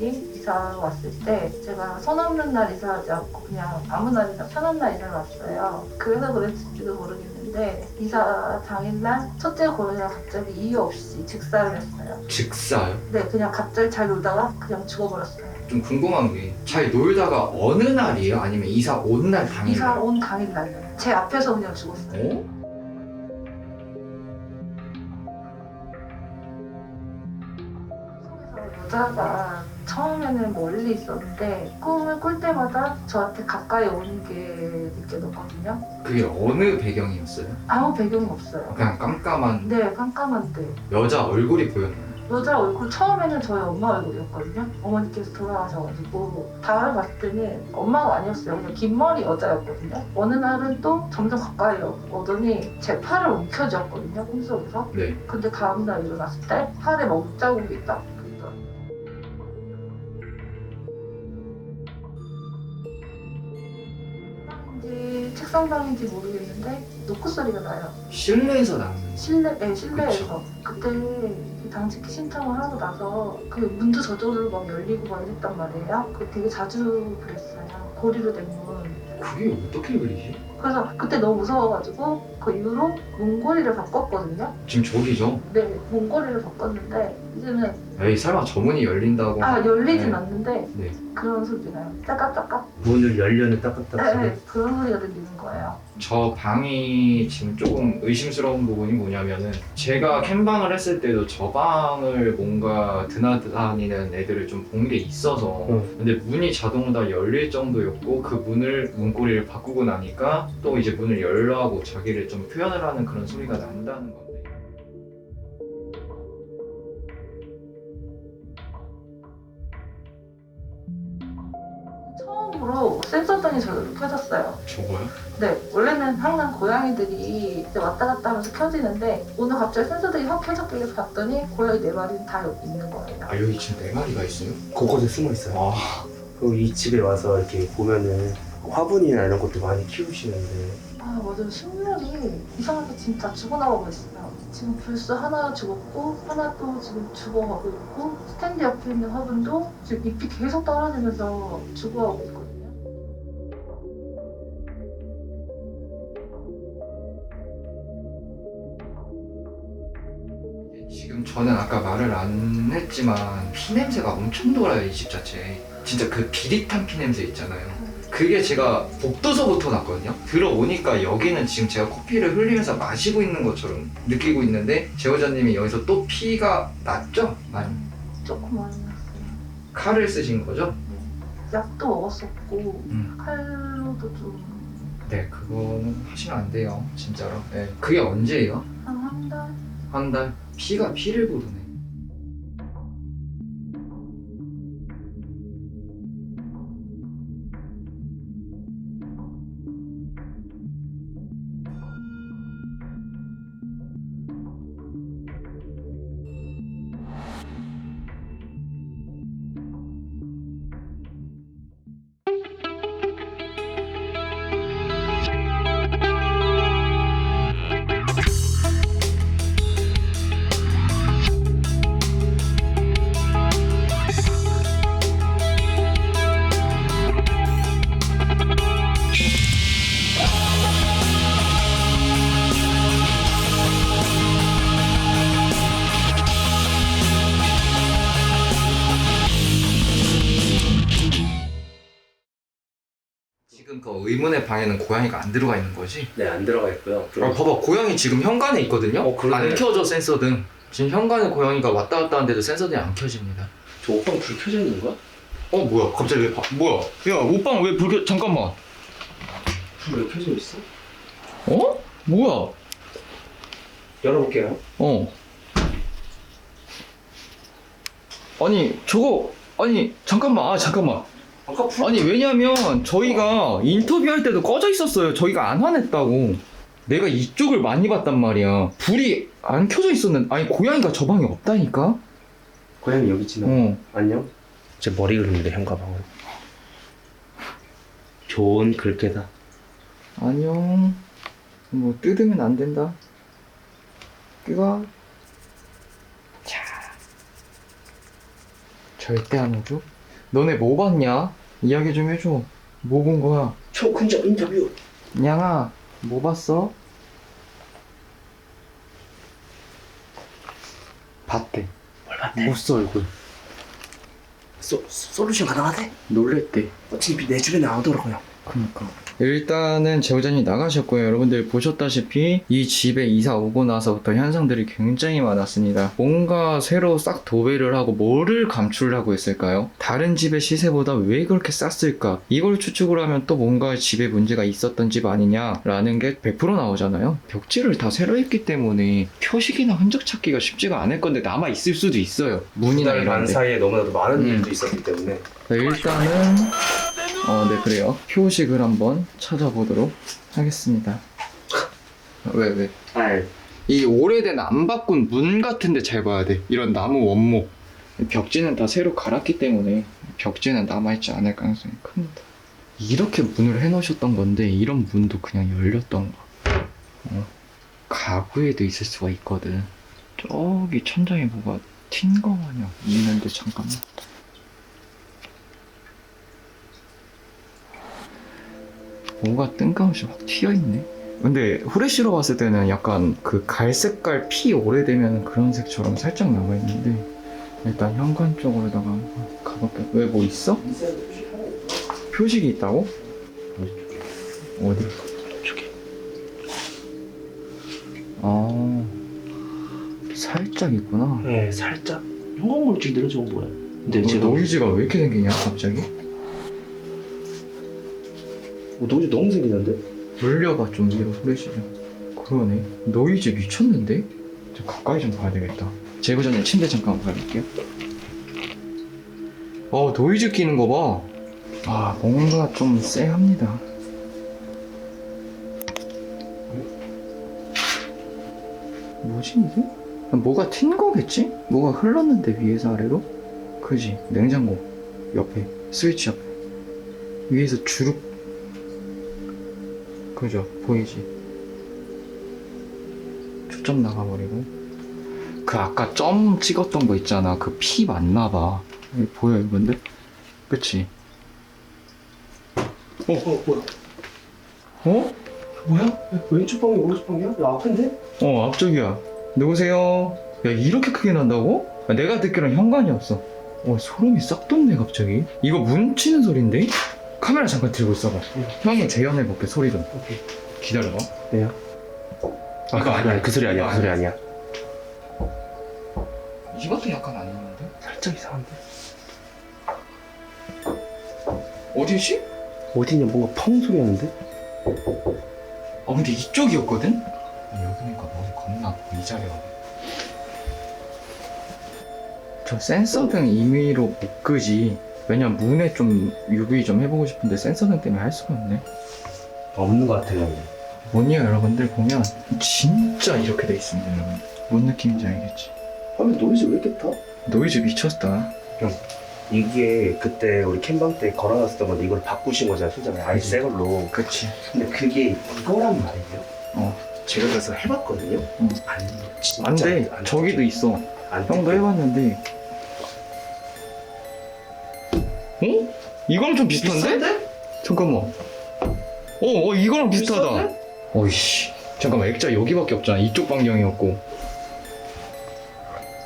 가족이 이사 왔을 때 제가 손 없는 날 이사하지 않고 그냥 아무 날이나 편한 날 이사를 왔어요. 그래서 그랬을지도 모르겠는데 이사 당일날 첫째 고양이가 갑자기 이유 없이 즉사를 했어요. 즉사요? 네, 그냥 갑자기 잘 놀다가 그냥 죽어버렸어요. 좀 궁금한 게 잘 놀다가 어느 날이에요? 아니면 이사 온 날 당일? 이사 온 당일날요. 제 앞에서 그냥 죽었어요. 어? 여자가 처음에는 멀리 있었는데 꿈을 꿀 때마다 저한테 가까이 오는 게 느껴졌거든요. 그게 어느 배경이었어요? 아무 배경이 없어요. 그냥 깜깜한 네, 깜깜한데 여자 얼굴이 보였나요? 여자 얼굴 처음에는 저희 엄마 얼굴이었거든요. 어머니께서 돌아가셔가지고 다음을 봤을 때는 엄마가 아니었어요. 그냥 긴 머리 여자였거든요. 어느 날은 또 점점 가까이 오더니 제 팔을 움켜쥐었거든요. 꿈속에서. 네. 근데 다음날 일어났을 때 팔에 먹자국이 딱 있더라고요. 방인지 책상방인지 모르겠는데 노크 소리가 나요. 실내에서 나는 실내에서. 그때 당직기 신청을 하고 나서 그 문도 저절로 막 열리고 막 이랬단 말이에요. 그 되게 자주 그랬어요. 고리로 된 문. 그게 어떻게 열리지? 그래서 그때 너무 무서워가지고 그 이후로 문고리를 바꿨거든요. 지금 저기죠? 네, 문고리를 바꿨는데 이제는 에이 설마 저 문이 열린다고? 열리진 네. 않는데 네. 그런 소리 나요. 따깍따깍. 문을 열려는 따깍따깍 소리. 네, 그런 소리가 들리는 거예요. 저 방이 지금 조금 의심스러운 부분이 뭐냐면은 제가 캠방을 했을 때도 저 방을 뭔가 드나다니는 애들을 좀 본 게 있어서 근데 문이 자동으로 다 열릴 정도였고 그 문고리를 바꾸고 나니까 또 이제 문을 열려 하고 자기를 좀 표현을 하는 그런 소리가 난다는 건데 처음으로 센서등이 저절로 켜졌어요. 저거요? 네, 원래는 항상 고양이들이 이제 왔다 갔다 하면서 켜지는데 오늘 갑자기 센서등이 확 켜졌길래 봤더니 고양이 4마리는 다 여기 있는 거예요. 아 여기 지금 4마리가 있어요? 곳곳에 숨어 있어요. 아 그리고 이 집에 와서 이렇게 보면은 화분이나 이런 것도 많이 키우시는데 아 맞아요. 식물이 이상하게 진짜 죽어나가고 있어요. 지금 벌써 하나 죽었고 하나 또 지금 죽어가고 있고 스탠드 옆에 있는 화분도 지금 잎이 계속 떨어지면서 죽어가고 있거든요. 지금 저는 아까 말을 안 했지만 피냄새가 엄청 돌아요 이 집 자체에 진짜 그 비릿한 피냄새 있잖아요 그게 제가 복도서부터 났거든요 들어오니까 여기는 지금 제가 커피를 흘리면서 마시고 있는 것처럼 느끼고 있는데 제보자님이 여기서 또 피가 났죠? 많이 조금 많이 났어요. 칼을 쓰신 거죠? 약도 먹었었고 음. 칼로도 좀 네 그거는 하시면 안 돼요 진짜로 네. 그게 언제예요? 한 달? 한 달? 피가 피를 부르네 지금 그 의문의 방에는 고양이가 안 들어가 있는 거지? 네, 안 들어가 있고요. 아, 봐봐 고양이 지금 현관에 있거든요? 그러네. 안 켜져 센서등 지금 현관에 고양이가 왔다 갔다 하는데도 센서등이 안 켜집니다 저 오빠는 불 켜져 있는 거야? 뭐야 갑자기 왜 뭐야 야 오빠는 왜 불 켜 잠깐만 불 왜 켜져 있어? 어? 뭐야 열어볼게요. 아니 저거 아니 잠깐만 잠깐만 아까 불 아니 왜냐면 저희가 인터뷰할 때도 꺼져 있었어요 저희가 안 화냈다고 내가 이쪽을 많이 봤단 말이야 불이 안 켜져 있었는데 아니 고양이가 저 방에 없다니까 고양이 여기 있지만 안녕? 제 머리 그리는데 형 가방으로 좋은 글귀다. 안녕 뭐 뜯으면 안 된다 끄가 자 절대 안 오죠 너네 뭐 봤냐? 이야기 좀 해줘. 뭐 본 거야? 초근접 인터뷰. 냥아, 뭐 봤어? 봤대. 뭘 봤대? 못써 얼굴. 솔루션 가능하대? 놀랬대. 어차피 내 주변에 안 오더라고요. 그니까. 일단은 제보자님 나가셨고요. 여러분들 보셨다시피 이 집에 이사 오고 나서부터 현상들이 굉장히 많았습니다. 뭔가 새로 싹 도배를 하고 뭐를 감추려고 했을까요? 다른 집의 시세보다 왜 그렇게 쌌을까? 이걸 추측을 하면 또 뭔가 집에 문제가 있었던 집 아니냐라는 게 100% 나오잖아요. 벽지를 다 새로 했기 때문에 표식이나 흔적 찾기가 쉽지가 않을 건데 남아 있을 수도 있어요. 문이나 반 이런 데. 사이에 너무나도 많은 일도 있었기 때문에. 자, 일단은 네 그래요. 표식을 한번 찾아보도록 하겠습니다. 왜? 이 오래된 안 바꾼 문 같은데 잘 봐야 돼. 이런 나무 원목. 벽지는 다 새로 갈았기 때문에 벽지는 남아있지 않을 가능성이 큽니다. 이렇게 문을 해놓으셨던 건데 이런 문도 그냥 열렸던 거. 가구에도 있을 수가 있거든. 저기 천장에 뭐가 튄 거 마냥 있는데 잠깐만. 뭐가 뜬금없이 확 튀어있네. 근데 후레쉬로 봤을 때는 약간 그 갈색깔 피 오래되면 그런 색처럼 살짝 남아있는데 일단 현관 쪽으로다가 한번 가볼게요. 왜 뭐 있어? 표식이 있다고? 어디? 저기. 아 살짝 있구나. 네, 살짝 형광물질 내려준 거야. 근데 노이즈가 왜 이렇게 생기냐 갑자기? 노이즈 너무 생기는데? 돌려봐 좀 위로 후레쉬 좀. 그러네. 노이즈 미쳤는데? 좀 가까이 좀 봐야 되겠다. 제보자님 침대 잠깐 봐볼게요. 노이즈 끼는 거 봐. 뭔가 좀 쎄합니다. 뭐지 이게? 뭐가 튄 거겠지? 뭐가 흘렀는데 위에서 아래로? 그지? 냉장고 옆에 스위치 옆에 위에서 주룩. 그죠? 보이지? 초점 나가버리고. 그 아까 점 찍었던 거 있잖아. 그 피 맞나봐. 보여 이건데? 그치? 뭐야? 어? 뭐야? 왼쪽 방이 오른쪽 방이야? 야, 아픈데? 앞쪽이야. 누구세요? 야, 이렇게 크게 난다고? 내가 듣기로는 현관이었어. 소름이 싹 돋네, 갑자기. 이거 문 치는 소린데? 카메라 잠깐 들고 있어봐. 형이 재현해볼게, 소리 좀. 오케이. 기다려봐. 네요? 이거 아니야. 그 소리 아니야. 그 소리 아니야. 이것도 약간 아니는데? 살짝 이상한데? 어디지? 어디냐? 뭔가 펑 소리 나는데? 근데 이쪽이었거든? 여기니까 너무 겁나 이 자리가. 저 센서등 임의로 못 끄지. 왜냐면 문에 좀 UV 좀 해보고 싶은데 센서등 때문에 할 수가 없네. 없는 것 같아요. 뭐냐 여러분들 보면 진짜 이렇게 돼 있습니다 여러분. 뭔 느낌인지 알겠지? 화면 노이즈 왜 이렇게 타? 노이즈 미쳤다. 이게 그때 우리 캠방 때 걸어놨었던 건데 이걸 바꾸신 거잖아, 소장을. 아예 새 걸로. 그치. 근데 그게 이거란 말이에요. 제가 그래서 해봤거든요. 진짜 안돼. 저기도 있어. 형도 해봤는데. 이거랑 좀 비슷한데? 잠깐만. 이거랑 비슷하다. 어이씨. 잠깐만, 액자 여기밖에 없잖아. 이쪽 방향이었고.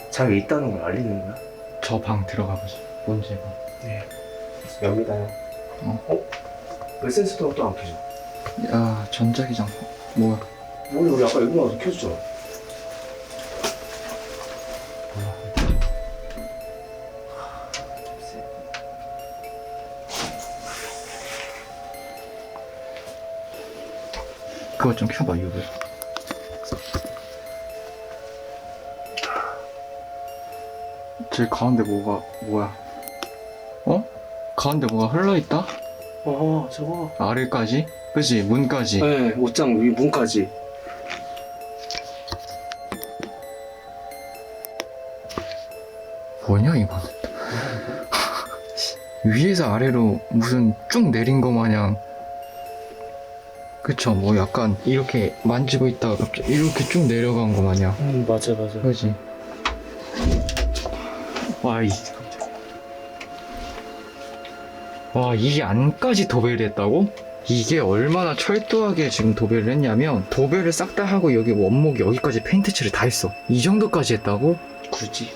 잘 있다는 걸 알리는 거야? 저 방 들어가 보자. 뭔지 봐. 네. 엽니다요. 왜 센서도 또 안 켜져? 야, 전자기장. 뭐야? 우리 아까 여기 와서 켜주잖아. 그거 좀 켜봐, 유배. 제일 가운데 뭐야? 가운데 뭐가 흘러있다? 저거. 아래까지? 그치? 문까지? 네, 옷장 위 문까지. 뭐냐, 이거는? 위에서 아래로 무슨 쭉 내린 거 마냥. 그쵸? 뭐 약간 이렇게 만지고 있다가 갑자기 이렇게 쭉 내려간 거 마냥. 맞아. 그치? 와이. 와, 이 안까지 도배를 했다고? 이게 얼마나 철도하게 지금 도배를 했냐면 도배를 싹 다 하고 여기 원목 여기까지 페인트 칠을 다 했어. 이 정도까지 했다고? 굳이.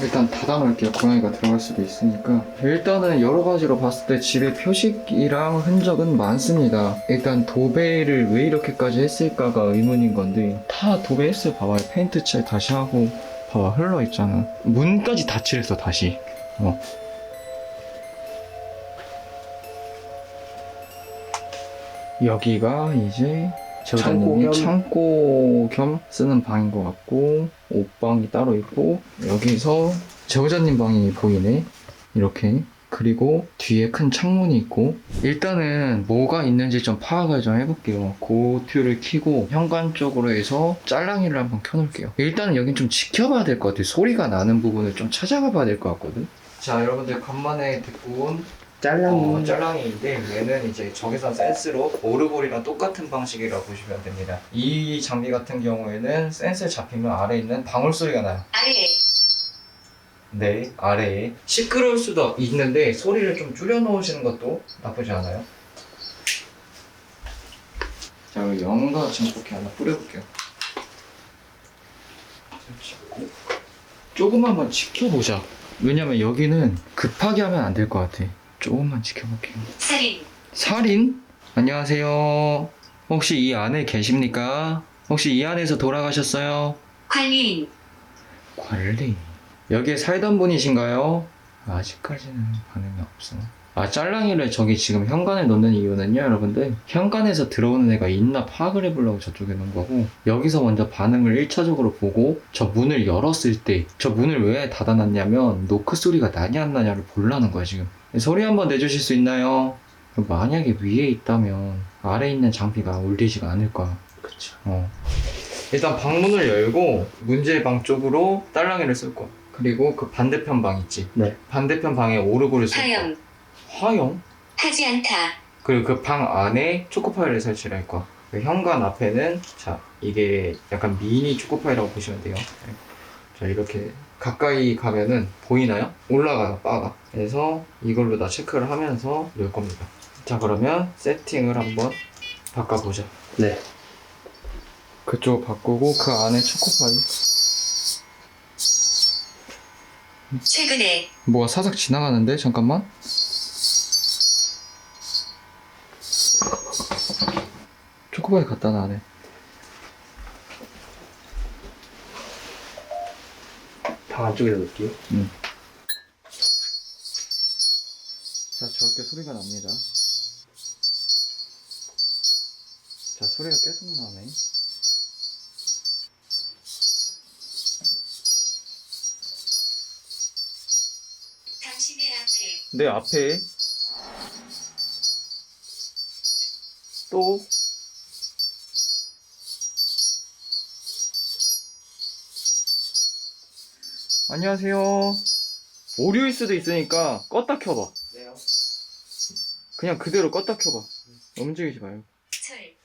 일단 닫아놓을게요. 고양이가 들어갈 수도 있으니까. 일단은 여러 가지로 봤을 때 집에 표식이랑 흔적은 많습니다. 일단 도배를 왜 이렇게까지 했을까가 의문인 건데 다 도배했어요. 봐봐요. 페인트 칠 다시 하고 봐봐 흘러있잖아. 문까지 다 칠했어 다시. 여기가 이제 제보자님이 창고 겸 쓰는 방인 것 같고 옷방이 따로 있고 여기서 제보자님 방이 보이네 이렇게. 그리고 뒤에 큰 창문이 있고 일단은 뭐가 있는지 좀 파악을 좀 해볼게요. 고튜를 켜고 현관 쪽으로 해서 짤랑이를 한번 켜놓을게요. 일단은 여긴 좀 지켜봐야 될 것 같아요. 소리가 나는 부분을 좀 찾아가 봐야 될 것 같거든. 자, 여러분들 간만에 듣고 온 짤랑이인데 얘는 이제 적외선 센스로 오르골이랑 똑같은 방식이라고 보시면 됩니다. 이 장비 같은 경우에는 센스에 잡히면 아래에 있는 방울 소리가 나요. 아래에. 네, 아래에. 시끄러울 수도 있는데 소리를 좀 줄여 놓으시는 것도 나쁘지 않아요. 자, 여기 연가 증폭기 하나 뿌려볼게요. 조금만 지켜보자. 왜냐면 여기는 급하게 하면 안 될 것 같아. 조금만 지켜볼게요. 살인. 살인? 안녕하세요. 혹시 이 안에 계십니까? 혹시 이 안에서 돌아가셨어요? 관리인. 관리. 여기에 살던 분이신가요? 아직까지는 반응이 없어. 아, 짤랑이를 저기 지금 현관에 넣는 이유는요, 여러분들. 현관에서 들어오는 애가 있나 파악을 해보려고 저쪽에 넣은 거고, 여기서 먼저 반응을 1차적으로 보고, 저 문을 열었을 때, 저 문을 왜 닫아놨냐면, 노크 소리가 나냐 안 나냐를 보려는 거야, 지금. 소리 한번 내주실 수 있나요? 만약에 위에 있다면, 아래에 있는 장비가 울리지가 않을 거야. 그쵸. 일단 방문을 열고, 문제의 방 쪽으로 딸랑이를 쓸 거야. 그리고 그 반대편 방 있지? 네. 반대편 방에 오르골을 쓸 거야. 화영. 화영? 하지 않다. 그리고 그 방 안에 초코파이를 설치를 할 거야. 그 현관 앞에는 자 이게 약간 미니 초코파이라고 보시면 돼요. 네. 자 이렇게 가까이 가면은 보이나요? 올라가요 바가. 그래서 이걸로 다 체크를 하면서 넣을 겁니다. 자 그러면 세팅을 한번 바꿔보자. 네. 그쪽 바꾸고 그 안에 초코파이. 최근에. 뭐가 사삭 지나가는데? 잠깐만. 초코바이 갖다 놔 안에. 방 안쪽에다 넣을게요. 자 저렇게 소리가 납니다. 자 소리가 계속 나네. 당신의 앞에. 내 앞에 또 안녕하세요. 오류일 수도 있으니까 껐다 켜봐. 네요. 그냥 그대로 껐다 켜봐. 움직이지 말고. 철.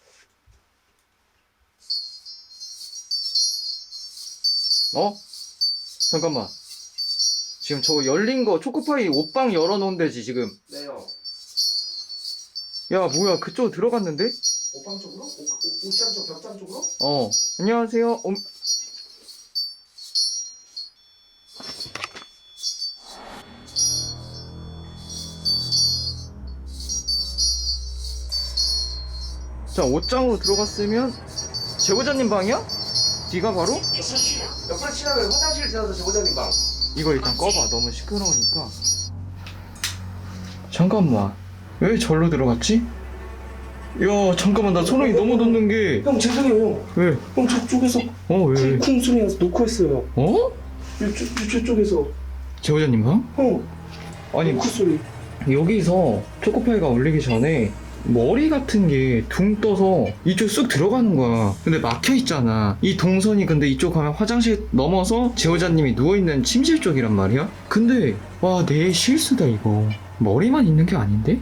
어? 잠깐만. 지금 저거 열린 거 초코파이 옷방 열어놓은 데지 지금. 네요. 야 뭐야 그쪽 들어갔는데? 옷방 쪽으로? 옷장 쪽, 벽장 쪽으로? 안녕하세요. 자 옷장으로 들어갔으면 제보자님 방이야? 뒤가 바로? 옆으로 치라면 화장실 지나서 제보자님 방. 이거 일단 꺼봐. 너무 시끄러우니까. 잠깐만. 왜 절로 들어갔지? 야 잠깐만 나 소름이 너무 돋는 게. 형 죄송해요 형. 왜? 형 저쪽에서 왜? 쿵쿵 소리 나서 노크했어요. 어? 저쪽에서. 제보자님 방? 형 아니 노크 소리. 여기서 초코파이가 올리기 전에 머리 같은 게 둥 떠서 이쪽 쑥 들어가는 거야. 근데 막혀 있잖아. 이 동선이 근데 이쪽 가면 화장실 넘어서 제보자님이 누워있는 침실 쪽이란 말이야. 근데 와 내 실수다 이거. 머리만 있는 게 아닌데?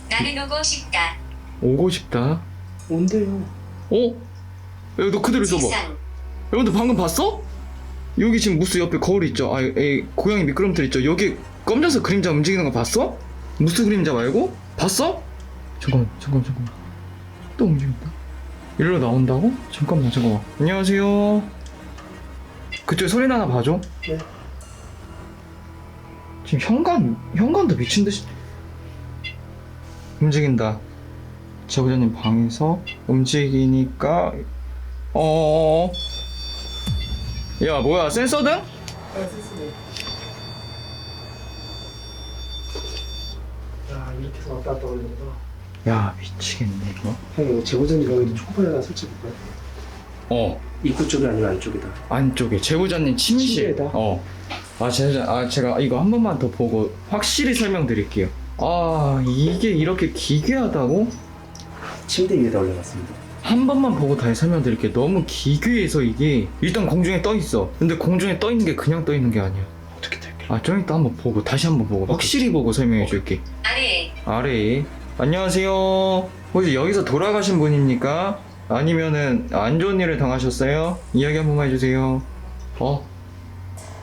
나는 오고 싶다. 오고 싶다. 뭔데요? 야, 너 그대로 있어봐. 지상. 여러분들 방금 봤어? 여기 지금 무스 옆에 거울 있죠? 고양이 미끄럼틀 있죠? 여기 검정색 그림자 움직이는 거 봤어? 무스 그림자 말고? 봤어? 잠깐만. 또 움직인다. 일로 나온다고? 잠깐만. 안녕하세요. 그쪽에 소리 나나 봐줘. 네. 지금 현관도 미친 듯이 움직인다. 제보자님 방에서 움직이니까 야 뭐야 센서등? 야, 이렇게 해서 왔다 갔다 거리는구나. 야 미치겠네 이거. 형, 이거 제보자님 방에도 초코파이 하나 설치해볼까요? 입구 쪽이 아니면 안쪽이다. 안쪽에 제보자님 침실. 침대에다? 제가 이거 한 번만 더 보고 확실히 설명드릴게요. 아 이게 이렇게 기괴하다고? 침대 위에다 올려놨습니다. 한 번만 보고 다시 설명드릴게요. 너무 기괴해서 이게 일단 공중에 떠 있어. 근데 공중에 떠 있는 게 그냥 떠 있는 게 아니야. 어떻게 될까? 좀 이따 한번 보고 다시 한번 보고 확실히 보고 설명해 줄게. 아래에. 안녕하세요. 혹시 여기서 돌아가신 분입니까? 아니면은 안 좋은 일을 당하셨어요? 이야기 한 번만 해주세요.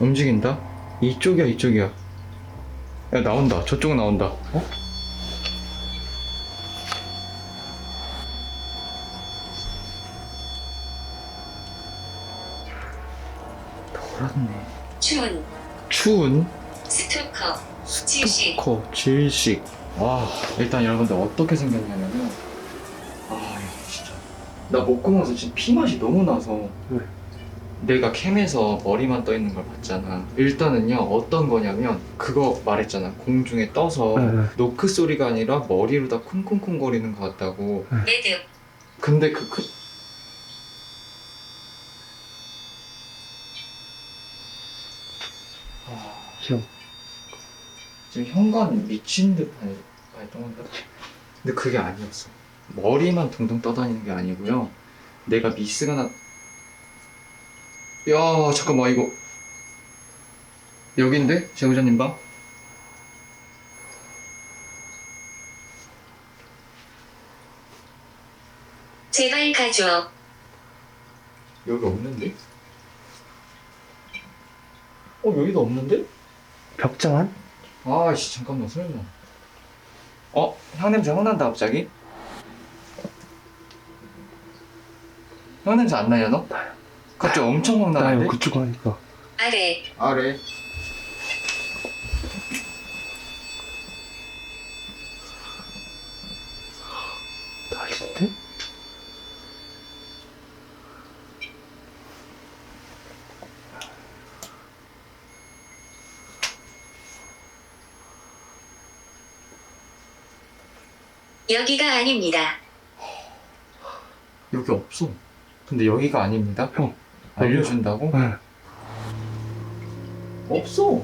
움직인다? 이쪽이야. 야 나온다. 저쪽 나온다. 돌았네. 추운 스토커 질식. 스토커 질식. 와 일단 여러분들 어떻게 생겼냐면은 이거 진짜 나 목구멍에서 지금 피맛이 너무 나서 왜? 내가 캠에서 머리만 떠 있는 걸 봤잖아. 일단은요 어떤 거냐면 그거 말했잖아. 공중에 떠서 네. 노크 소리가 아니라 머리로 다 쿵쿵쿵 거리는 것 같다고. 매듭. 근데 형, 지금 현관 미친 듯한 발동한다. 근데 그게 아니었어. 머리만 둥둥 떠다니는 게 아니고요. 내가 미스가 나. 야 잠깐만 이거 여긴데? 제보자님 방? 제발 가줘. 여기 없는데? 여기도 없는데? 벽장? 아이씨 잠깐만 설마. 향 냄새 확 난다 갑자기. 향 냄새 안 나냐 너? 나요. 갑자기 엄청 확 나는데? 나요, 그쪽 하니까. 아래. 난리인데? 여기가 아닙니다. 여기 없어. 근데 여기가 아닙니다. 형, 알려준다고? 네. 없어.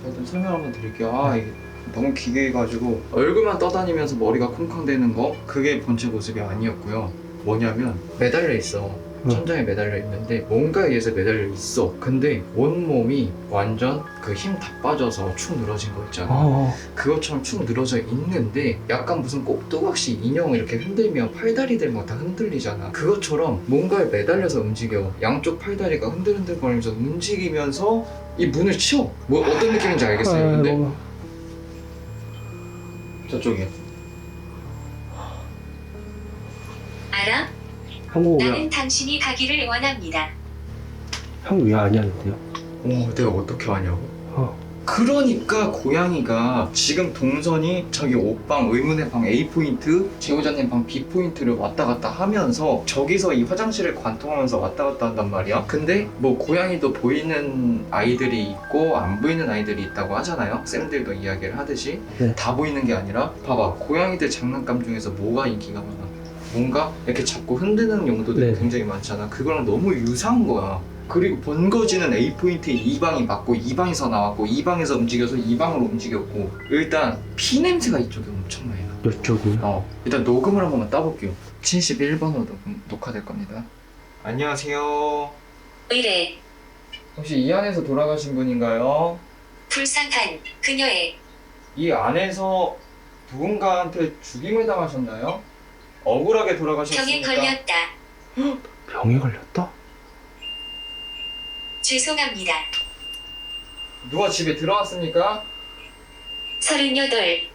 자, 일단 설명 한번 드릴게요. 이게 너무 기괴해가지고 얼굴만 떠다니면서 머리가 쿵쾅대는 거 그게 본체 모습이 아니었고요. 뭐냐면 매달려 있어. 천장에 매달려 있는데 뭔가에 의해서 매달려 있어. 근데 온몸이 완전 그 힘 다 빠져서 축 늘어진 거 있잖아. 그것처럼 축 늘어져 있는데 약간 무슨 꼭두각시 인형 이렇게 흔들면 팔다리들 막 다 흔들리잖아. 그것처럼 뭔가에 매달려서 움직여. 양쪽 팔다리가 흔들흔들거리면서 움직이면서 이 문을 치워. 뭐 어떤 느낌인지 알겠어요? 근데 저쪽에 알아? 형, 나는 당신이 가기를 원합니다. 형 왜 아냐는데요? 내가 어떻게 아냐고? 어. 그러니까 고양이가 지금 동선이 자기 옷방, 의문의 방 A포인트, 제보자님 방 B포인트를 왔다 갔다 하면서 저기서 이 화장실을 관통하면서 왔다 갔다 한단 말이야. 근데 뭐 고양이도 보이는 아이들이 있고 안 보이는 아이들이 있다고 하잖아요. 쌤들도 이야기를 하듯이. 네. 다 보이는 게 아니라 봐봐. 고양이들 장난감 중에서 뭐가 인기가 많아? 뭔가 이렇게 잡고 흔드는 용도들이 네. 굉장히 많잖아. 그거랑 너무 유사한 거야. 그리고 본거지는 A포인트에 이 방이 맞고 이 방에서 나왔고 이 방에서 움직여서 이 방으로 움직였고 일단 피 냄새가 이쪽에 엄청 많이 나. 이쪽이요? 일단 녹음을 한 번만 따볼게요. 71번으로 녹화될 겁니다. 안녕하세요. 의뢰. 혹시 이 안에서 돌아가신 분인가요? 불쌍한 그녀의 이 안에서 누군가한테 죽임을 당하셨나요? 억울하게 돌아가셨습니까? 병에 걸렸다. 병에 걸렸다? 죄송합니다. 누가 집에 들어왔습니까? 38.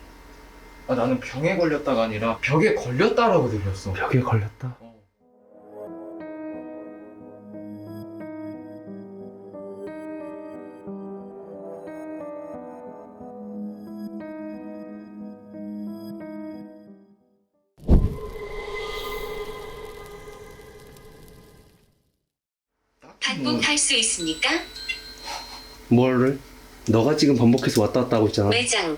아, 나는 병에 걸렸다가 아니라 벽에 걸렸다라고 들렸어. 벽에 걸렸다. 반복할 수 있습니까? 뭐를? 너가 지금 반복해서 왔다 갔다 하고 있잖아. 매장.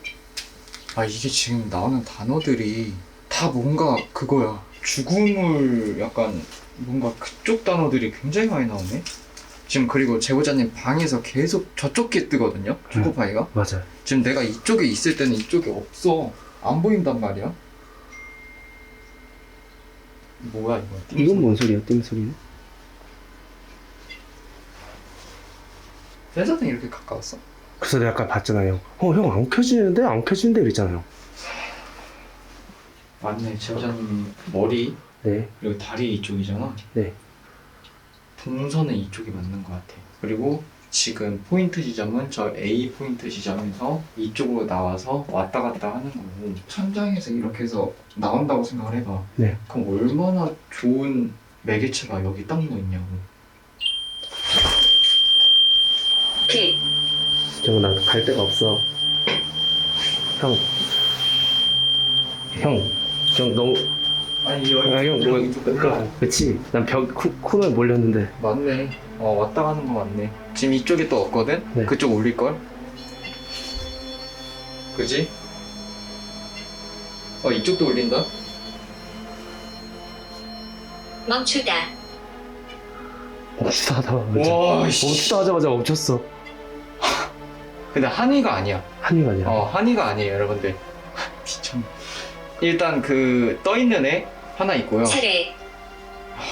아, 이게 지금 나오는 단어들이 다 뭔가 그거야. 죽음을 약간 뭔가 그쪽 단어들이 굉장히 많이 나오네. 지금 그리고 제보자님 방에서 계속 저쪽 게 뜨거든요. 초코파이가. 맞아. 지금 내가 이쪽에 있을 때는 이쪽에 없어. 안 보인단 말이야. 뭐야 이거? 이건 뭔 소리야? 띵 소리는? 센서등 이렇게 가까웠어? 그래서 내가 아까 봤잖아요. 형 안 켜지는데? 안 켜지는데? 이랬잖아요. 맞네. 제보자님이 머리 네. 그리고 다리 이쪽이잖아. 네. 동선은 이쪽이 맞는 것 같아. 그리고 지금 포인트 지점은 저 A 포인트 지점에서 이쪽으로 나와서 왔다 갔다 하는 거고, 천장에서 이렇게 해서 나온다고 생각을 해봐. 네. 그럼 얼마나 좋은 매개체가 여기 딱 놓있냐고. 길. 정우 나 갈 데가 없어. 형 너무 아니 여기 형 너무 그렇지. 난 벽 코너에 몰렸는데. 맞네. 왔다 가는 거 맞네. 지금 이쪽에 또 없거든? 네. 그쪽 올릴걸? 그지? 이쪽도 올린다? 멈추다. 멈추다 와, 씨. 멈추다 하자마자 멈췄어. 근데 한이가 아니야. 한이가 아니라. 한이가 아니에요, 여러분들. 미쳤네. 일단 그 떠있는 애 하나 있고요. 차례.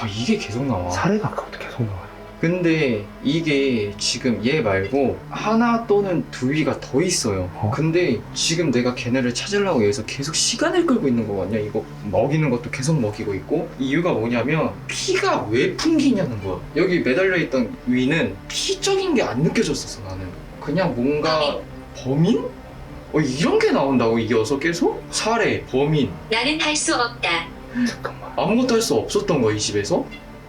이게 계속 나와. 사례가 아까부터 계속 나와요. 근데 이게 지금 얘 말고 하나 또는 둘이가 더 있어요. 근데 지금 내가 걔네를 찾으려고 해서 계속 시간을 끌고 있는 거거든요. 이거 먹이는 것도 계속 먹이고 있고, 이유가 뭐냐면 피가 왜 풍기냐는 거야. 여기 매달려 있던 위는 피적인 게 안 느껴졌었어. 나는 그냥 뭔가 범인? 이런 게 나온다고 이게 계속? 살해, 범인. 나는 할 수 없다. 잠깐만. 아무것도 할 수 없었던 거야 이 집에서?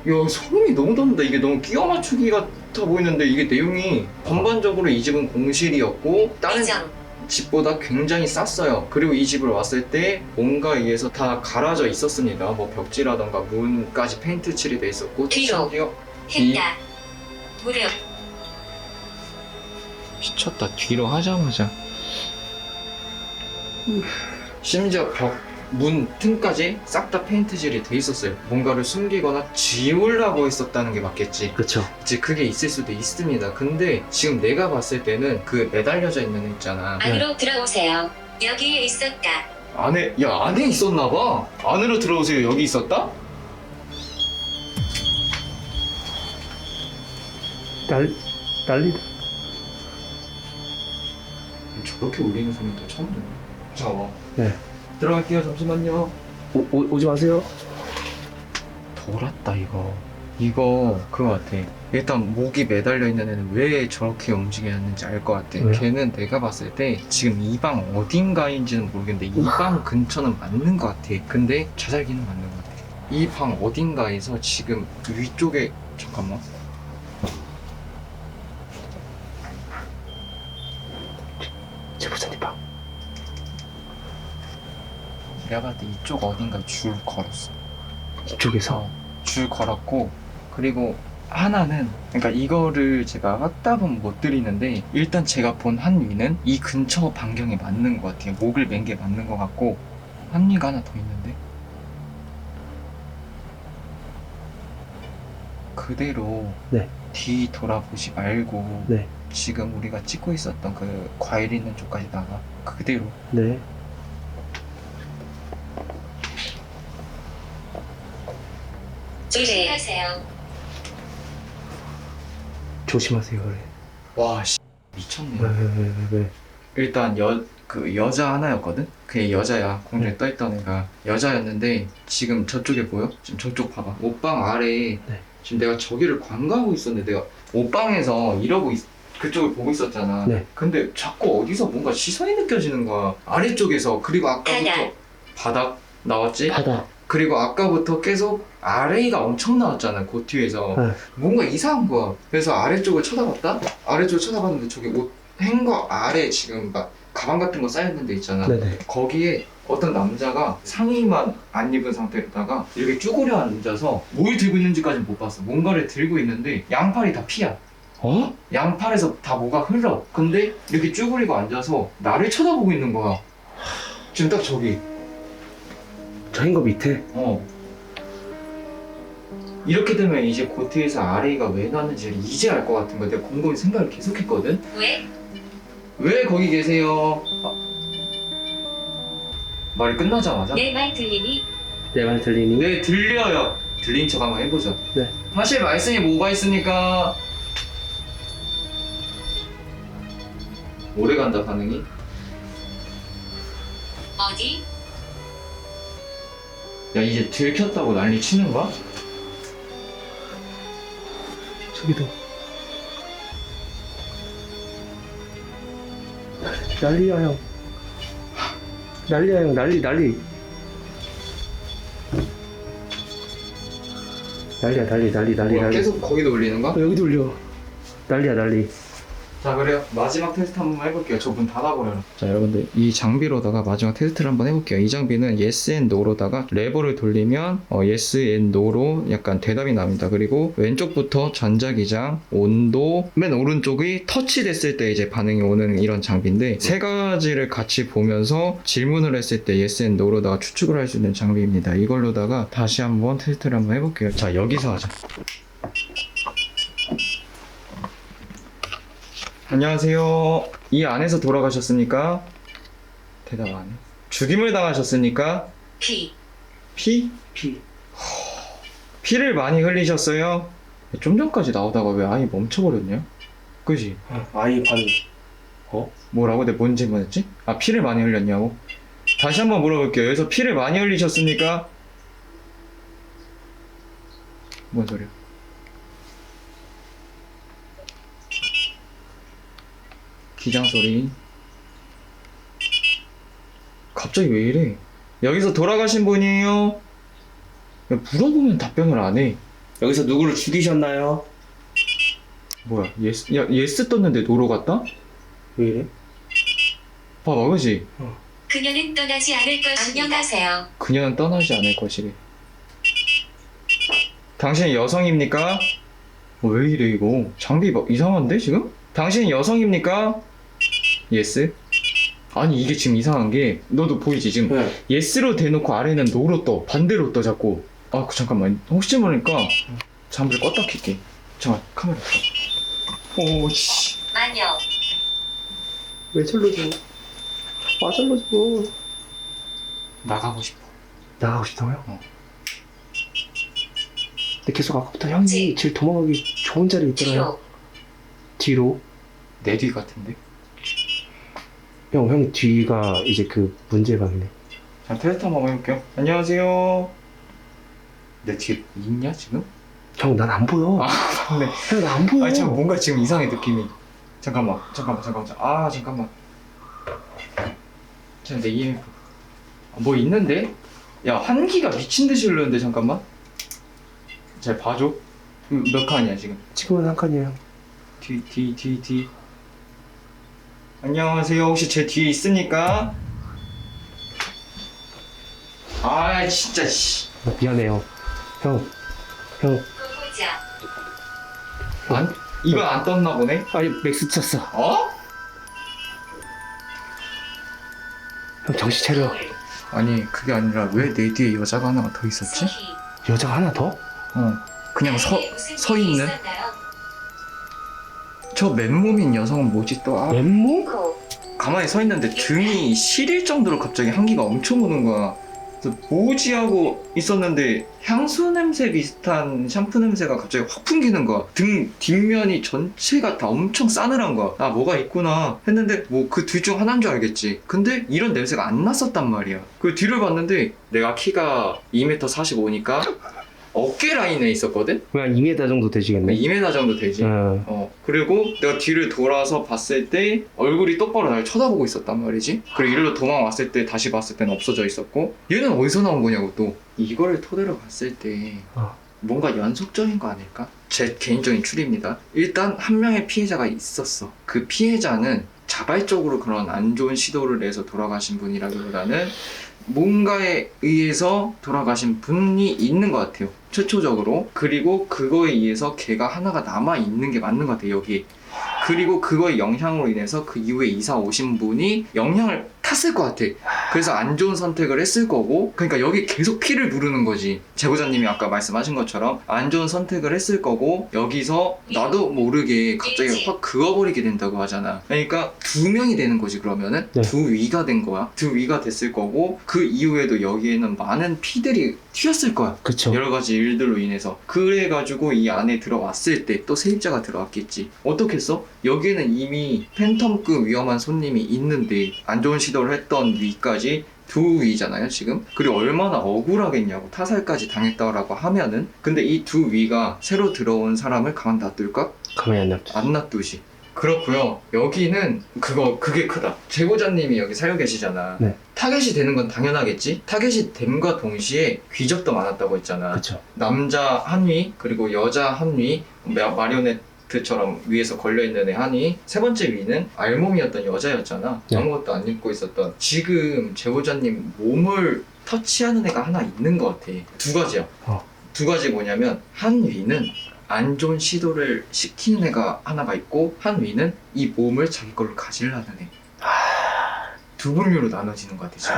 야, 소름이 너무 돋는다. 이게 너무 끼워 맞추기 같아 보이는데 이게 내용이 전반적으로 이 집은 공실이었고 다른 매장. 집보다 굉장히 쌌어요. 그리고 이 집을 왔을 때 뭔가 위에서 다 갈아져 있었습니다. 뭐 벽지라던가 문까지 페인트 칠이 돼 있었고, 뒤로. 심지어 했다. 무릎. 미쳤다. 뒤로 하자마자 심지어 문 틈까지 싹 다 페인트질이 돼 있었어요. 뭔가를 숨기거나 지우려고 했었다는 게 맞겠지. 그쵸. 이제 그게 있을 수도 있습니다. 근데 지금 내가 봤을 때는 그 매달려져 있는 애 있잖아. 안으로 들어오세요. 여기에 있었다. 안에 있었나 봐. 안으로 들어오세요. 여기 있었다? 난리다. 저렇게 울리는 소리도 처음 듣네. 잠깐만. 네. 들어갈게요. 잠시만요. 오지 마세요. 돌았다 이거 그거 같아. 일단 목이 매달려 있는 애는 왜 저렇게 움직였는지 알 것 같아. 왜요? 걔는 내가 봤을 때 지금 이 방 어딘가인지는 모르겠는데 이 방 근처는 맞는 것 같아. 근데 자살기는 맞는 것 같아. 이 방 어딘가에서 지금 위쪽에 잠깐만. 제보자님 방. 내가 봤을 때 이쪽 어딘가 줄 걸었어. 이쪽에서. 줄 걸었고, 그리고 하나는, 그러니까 이거를 제가 확답은 못 드리는데 일단 제가 본 한 위는 이 근처 반경에 맞는 것 같아요. 목을 맨 게 맞는 것 같고, 한 위가 하나 더 있는데 그대로 네. 뒤 돌아보지 말고 네. 지금 우리가 찍고 있었던 그 과일 있는 쪽까지 나가. 그대로. 네. 조심하세요. 조심하세요. 그래. 와, 미쳤네. 왜? 일단 그 여자 하나였거든? 그게 여자야. 공중에 떠있던 애가 여자였는데 지금 저쪽에 보여? 지금 저쪽 봐봐. 옷방 아래에 네. 지금 내가 저기를 관광하고 있었는데 내가 옷방에서 이러고 그쪽을 보고 있었잖아. 네. 근데 자꾸 어디서 뭔가 시선이 느껴지는 거야. 아래쪽에서. 그리고 아까부터 바닥 나왔지? 바닥. 그리고 아까부터 계속 아래가 엄청 나왔잖아. 그 뒤에서. 네. 뭔가 이상한 거야. 그래서 아래쪽을 쳐다봤다? 아래쪽을 쳐다봤는데 저기 옷 행거 아래 지금 막 가방 같은 거 쌓여있는 데 있잖아. 네네. 거기에 어떤 남자가 상의만 안 입은 상태로다가 이렇게 쭈그려 앉아서 뭘 들고 있는지까지는 못 봤어. 뭔가를 들고 있는데 양팔이 다 피야. 어? 양팔에서 다 뭐가 흘러. 근데 이렇게 쭈그리고 앉아서 나를 쳐다보고 있는 거야. 지금 딱 저기. 저 행거 밑에. 이렇게 되면 이제 고트에서 아레이가 왜 나는지 이제 알 것 같은 거야. 내가 곰곰이 생각을 계속했거든. 왜? 왜 거기 계세요? 말이 끝나자마자 내 말 들리니? 내 말 들리니? 네 들려요. 들린 척 한번 해보자. 네. 하실 말씀이 뭐가 있습니까? 오래 간다 반응이. 어디? 야 이제 들켰다고 난리 치는 거야? 저기도. 난리야 형. 난리야 형. 난리. 난리야 난리. 뭐야, 계속 거기도 올리는 거야? 여기도 올려. 난리야 난리. 자 그래요. 마지막 테스트 한번 해볼게요. 저 문 닫아버려라. 자 여러분들 이 장비로다가 마지막 테스트를 한번 해볼게요. 이 장비는 yes and no로다가 레버를 돌리면 yes and no로 약간 대답이 납니다. 그리고 왼쪽부터 전자기장, 온도, 맨 오른쪽이 터치됐을 때 이제 반응이 오는 이런 장비인데 세 가지를 같이 보면서 질문을 했을 때 yes and no로다가 추측을 할 수 있는 장비입니다. 이걸로다가 다시 한번 테스트를 한번 해볼게요. 자 여기서 하자. 안녕하세요. 이 안에서 돌아가셨습니까? 대답 안 해. 죽임을 당하셨습니까? 피. 피? 피. 피를 많이 흘리셨어요? 좀 전까지 나오다가 왜 아예 멈춰버렸냐? 그지? 아예 반응. 뭐라고? 내가 뭔 질문했지? 아 피를 많이 흘렸냐고? 다시 한번 물어볼게요. 여기서 피를 많이 흘리셨습니까? 뭔 소리야? 기장 소리. 갑자기 왜 이래? 여기서 돌아가신 분이에요? 야, 물어보면 답변을 안 해. 여기서 누구를 죽이셨나요? 뭐야? 예스, 야, 예스 떴는데 노로 갔다? 왜 이래? 봐봐, 그지? 그녀는 떠나지 않을 것입니다. 안녕하세요. 그녀는 떠나지 않을 것이래. 당신이 여성입니까? 왜 이래 이거? 장비 막 이상한데 지금? 당신이 여성입니까? 예스? 아니 이게 지금 이상한 게 너도 보이지 지금 네. 예스로 대놓고 아래는 노로 떠 반대로 떠 자꾸. 아 잠깐만 혹시 모르니까 장비를 껐다 킬게. 잠깐 카메라. 오씨. 마녀. 왜 절로 줘? 아 절로 줘. 나가고 싶어. 나가고 싶다고요? 어. 근데 계속 아까부터 형이 질 도망가기 좋은 자리에 있잖아요. 뒤로. 뒤로. 내 뒤 같은데? 형 뒤가 이제 그 문제방이네. 자 테스트 한번 해볼게요. 안녕하세요. 내 뒤에 있냐 지금? 형 난 안 보여. 아 맞네. 형 나 안 보여. 아니 잠깐 뭔가 지금 이상해 느낌이. 잠깐만. 아 잠깐만. 잠깐 내 EMF. 뭐 있는데? 야 환기가 미친 듯이 흐르는데 잠깐만. 잘 봐줘. 몇 칸이야 지금? 지금은 한 칸이에요. 뒤. 안녕하세요. 혹시 제 뒤에 있습니까? 아 진짜 씨. 미안해요. 형. 보자. 안 이건 안 떴나 보네. 아니 맥스 쳤어. 어? 형 정신 차려. 아니 그게 아니라 왜 내 뒤에 여자가 하나가 더 있었지? 소희. 여자가 하나 더? 그냥 나에게 무슨 서 일이 있는 있었나요? 저 맨몸인 여성은 뭐지 또? 아, 왼몸? 코. 가만히 서 있는데 등이 시릴 정도로 갑자기 향기가 엄청 오는 거야. 그래서 뭐지 하고 있었는데 향수 냄새 비슷한 샴푸 냄새가 갑자기 확 풍기는 거야. 등 뒷면이 전체가 다 엄청 싸늘한 거야. 아 뭐가 있구나 했는데 뭐 그 둘 중 하나인 줄 알겠지. 근데 이런 냄새가 안 났었단 말이야. 그 뒤를 봤는데 내가 키가 2m 45니까 어깨 라인에 있었거든? 그냥 2m 정도 되시겠네. 2m 정도 되지. 그리고 내가 뒤를 돌아서 봤을 때 얼굴이 똑바로 날 쳐다보고 있었단 말이지. 그리고 이리로 도망왔을 때 다시 봤을 때는 없어져 있었고, 얘는 어디서 나온 거냐고 또. 이거를 토대로 봤을 때 뭔가 연속적인 거 아닐까? 제 개인적인 추리입니다. 일단 한 명의 피해자가 있었어. 그 피해자는 자발적으로 그런 안 좋은 시도를 내서 돌아가신 분이라기보다는 뭔가에 의해서 돌아가신 분이 있는 것 같아요. 최초적으로. 그리고 그거에 의해서 걔가 하나가 남아있는 게 맞는 것 같아요, 여기. 그리고 그거의 영향으로 인해서 그 이후에 이사 오신 분이 영향을 탔을 것 같아. 그래서 안 좋은 선택을 했을 거고, 그러니까 여기 계속 피를 부르는 거지. 제보자님이 아까 말씀하신 것처럼 안 좋은 선택을 했을 거고, 여기서 나도 모르게 갑자기 확 그어버리게 된다고 하잖아. 그러니까 두 명이 되는 거지. 그러면은 네. 두 위가 된 거야. 두 위가 됐을 거고, 그 이후에도 여기에는 많은 피들이 튀었을 거야. 그쵸. 여러 가지 일들로 인해서. 그래가지고 이 안에 들어왔을 때 또 세입자가 들어왔겠지. 어떻게 했어? 여기에는 이미 팬텀급 위험한 손님이 있는데 안 좋은 시도를 했던 위까지 두 위잖아요, 지금. 그리고 얼마나 억울하겠냐고. 타살까지 당했다라고 하면은. 근데 이 두 위가 새로 들어온 사람을 가만 놔둘까? 가만히 안 놔둬. 안 놔두지. 그렇고요. 여기는 그게 크다. 제보자님이 여기 살고 계시잖아. 네. 타겟이 되는 건 당연하겠지? 타겟이 됨과 동시에 귀적도 많았다고 했잖아. 그쵸. 남자 한 위, 그리고 여자 한 위, 마리오네트처럼 위에서 걸려있는 애 한 위, 세 번째 위는 알몸이었던 여자였잖아. 네. 아무것도 안 입고 있었던. 지금 제보자님 몸을 터치하는 애가 하나 있는 것 같아. 두 가지야. 두 가지 뭐냐면, 한 위는 안 좋은 시도를 시키는 애가 하나가 있고, 한 위는 이 몸을 자기 걸로 가지려는 애. 두 분류로 나눠지는 것 같아, 지금.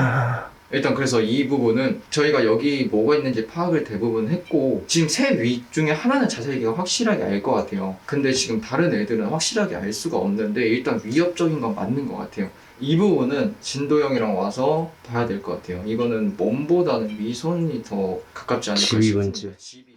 일단 그래서 이 부분은 저희가 여기 뭐가 있는지 파악을 대부분 했고, 지금 세 위 중에 하나는 자세히가 확실하게 알 것 같아요. 근데 지금 다른 애들은 확실하게 알 수가 없는데, 일단 위협적인 건 맞는 것 같아요. 이 부분은 진도 형이랑 와서 봐야 될 것 같아요. 이거는 몸보다는 위손이 더 가깝지 않을까 지휘분지. 싶습니다.